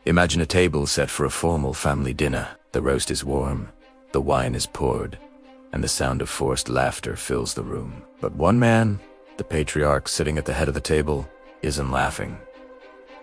Imagine a table set for a formal family dinner. The roast is warm, the wine is poured, and the sound of forced laughter fills the room. But one man, the patriarch sitting at the head of the table, isn't laughing.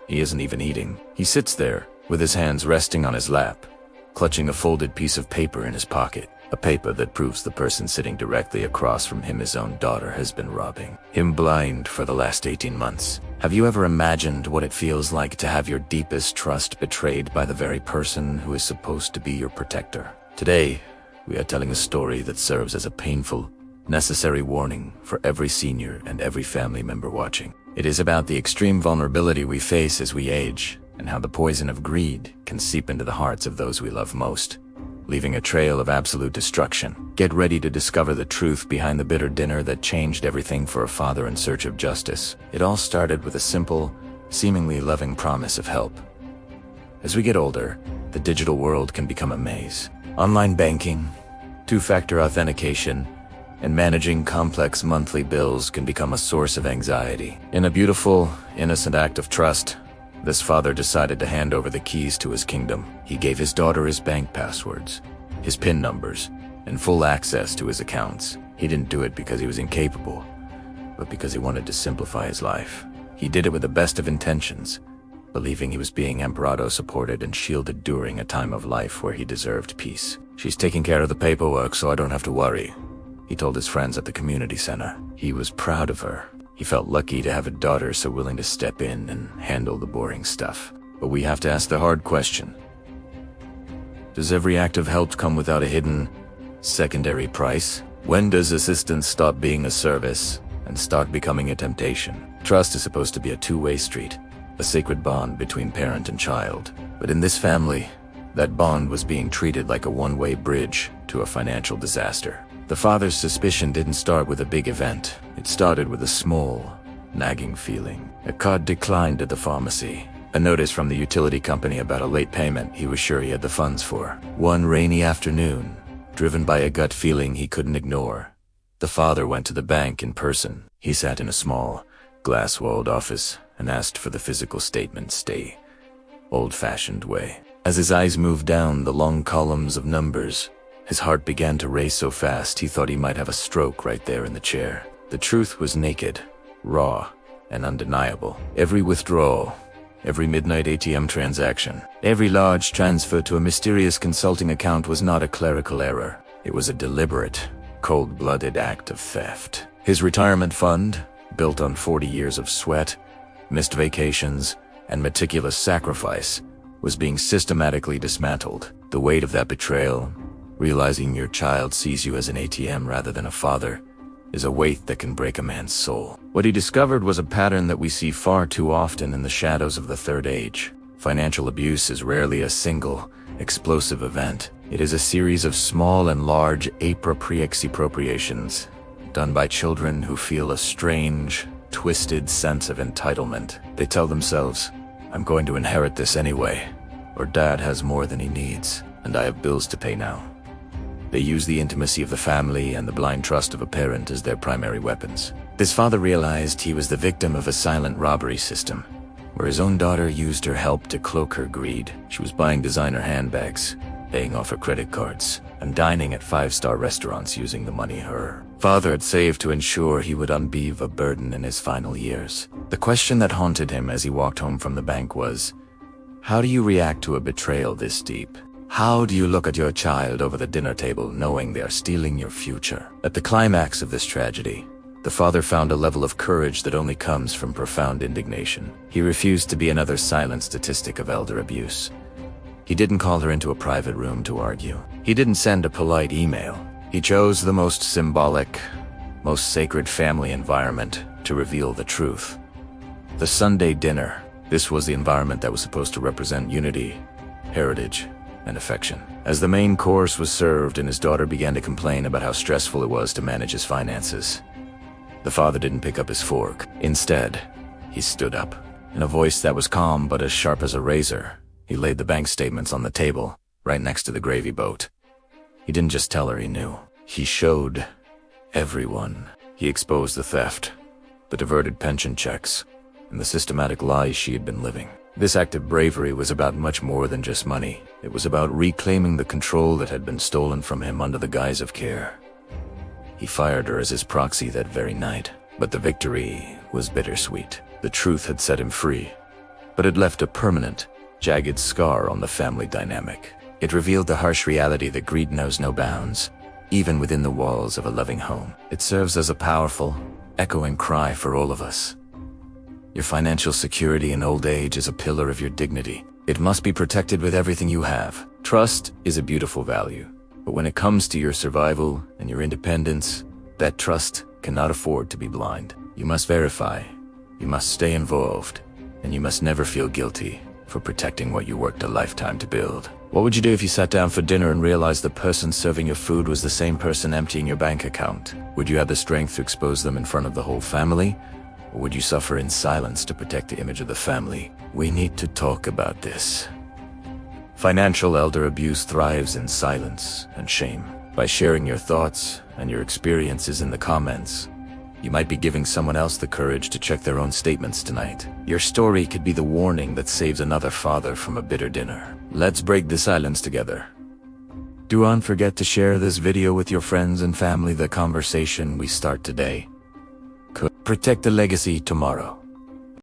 He isn't even eating. He sits there, with his hands resting on his lap, clutching a folded piece of paper in his pocket. A paper that proves the person sitting directly across from him, his own daughter, has been robbing him blind for the last 18 months. Have you ever imagined what it feels like to have your deepest trust betrayed by the very person who is supposed to be your protector? Today, we are telling a story that serves as a painful, necessary warning for every senior and every family member watching. It is about the extreme vulnerability we face as we age, and how the poison of greed can seep into the hearts of those we love most, leaving a trail of absolute destruction. Get ready to discover the truth behind the bitter dinner that changed everything for a father in search of justice. It all started with a simple, seemingly loving promise of help. As we get older, the digital world can become a maze. Online banking, two-factor authentication, and managing complex monthly bills can become a source of anxiety. In a beautiful, innocent act of trust, this father decided to hand over the keys to his kingdom. He gave his daughter his bank passwords, his PIN numbers, and full access to his accounts. He didn't do it because he was incapable, but because he wanted to simplify his life. He did it with the best of intentions, believing he was being Emperado supported and shielded during a time of life where he deserved peace. "She's taking care of the paperwork, so I don't have to worry," he told his friends at the community center. He was proud of her. He felt lucky to have a daughter so willing to step in and handle the boring stuff. But we have to ask the hard question. Does every act of help come without a hidden, secondary price? When does assistance stop being a service and start becoming a temptation? Trust is supposed to be a two-way street, a sacred bond between parent and child. But in this family, that bond was being treated like a one-way bridge to a financial disaster. The father's suspicion didn't start with a big event. It started with a small, nagging feeling. A card declined at the pharmacy. A notice from the utility company about a late payment he was sure he had the funds for. One rainy afternoon, driven by a gut feeling he couldn't ignore, the father went to the bank in person. He sat in a small, glass-walled office and asked for the physical statement stay, old-fashioned way. As his eyes moved down the long columns of numbers, his heart began to race so fast he thought he might have a stroke right there in the chair. The truth was naked, raw, and undeniable. Every withdrawal, every midnight ATM transaction, every large transfer to a mysterious consulting account was not a clerical error. It was a deliberate, cold-blooded act of theft. His retirement fund, built on 40 years of sweat, missed vacations, and meticulous sacrifice, was being systematically dismantled. The weight of that betrayal, realizing your child sees you as an ATM rather than a father, is a weight that can break a man's soul. What he discovered was a pattern that we see far too often in the shadows of the third age. Financial abuse is rarely a single, explosive event. It is a series of small and large appropriations done by children who feel a strange, twisted sense of entitlement. They tell themselves, "I'm going to inherit this anyway," or "Dad has more than he needs, and I have bills to pay now." They use the intimacy of the family and the blind trust of a parent as their primary weapons. This father realized he was the victim of a silent robbery system, where his own daughter used her help to cloak her greed. She was buying designer handbags, paying off her credit cards, and dining at five-star restaurants using the money her father had saved to ensure he would unbeave a burden in his final years. The question that haunted him as he walked home from the bank was, how do you react to a betrayal this deep? How do you look at your child over the dinner table knowing they are stealing your future? At the climax of this tragedy, the father found a level of courage that only comes from profound indignation. He refused to be another silent statistic of elder abuse. He didn't call her into a private room to argue. He didn't send a polite email. He chose the most symbolic, most sacred family environment to reveal the truth. The Sunday dinner. This was the environment that was supposed to represent unity, heritage, and affection. As the main course was served and his daughter began to complain about how stressful it was to manage his finances, the father didn't pick up his fork. Instead, he stood up. In a voice that was calm but as sharp as a razor, he laid the bank statements on the table, right next to the gravy boat. He didn't just tell her he knew. He showed everyone. He exposed the theft, the diverted pension checks, and the systematic lies she had been living. This act of bravery was about much more than just money. It was about reclaiming the control that had been stolen from him under the guise of care. He fired her as his proxy that very night, but the victory was bittersweet. The truth had set him free, but it left a permanent, jagged scar on the family dynamic. It revealed the harsh reality that greed knows no bounds, even within the walls of a loving home. It serves as a powerful, echoing cry for all of us. Your financial security in old age is a pillar of your dignity. It must be protected with everything you have. Trust is a beautiful value, but when it comes to your survival and your independence, that trust cannot afford to be blind. You must verify, you must stay involved, and you must never feel guilty for protecting what you worked a lifetime to build. What would you do if you sat down for dinner and realized the person serving your food was the same person emptying your bank account? Would you have the strength to expose them in front of the whole family? Or would you suffer in silence to protect the image of the family? We need to talk about this. Financial elder abuse thrives in silence and shame. By sharing your thoughts and your experiences in the comments, you might be giving someone else the courage to check their own statements tonight. Your story could be the warning that saves another father from a bitter dinner. Let's break the silence together. Do not forget to share this video with your friends and family. The conversation we start today could protect the legacy tomorrow.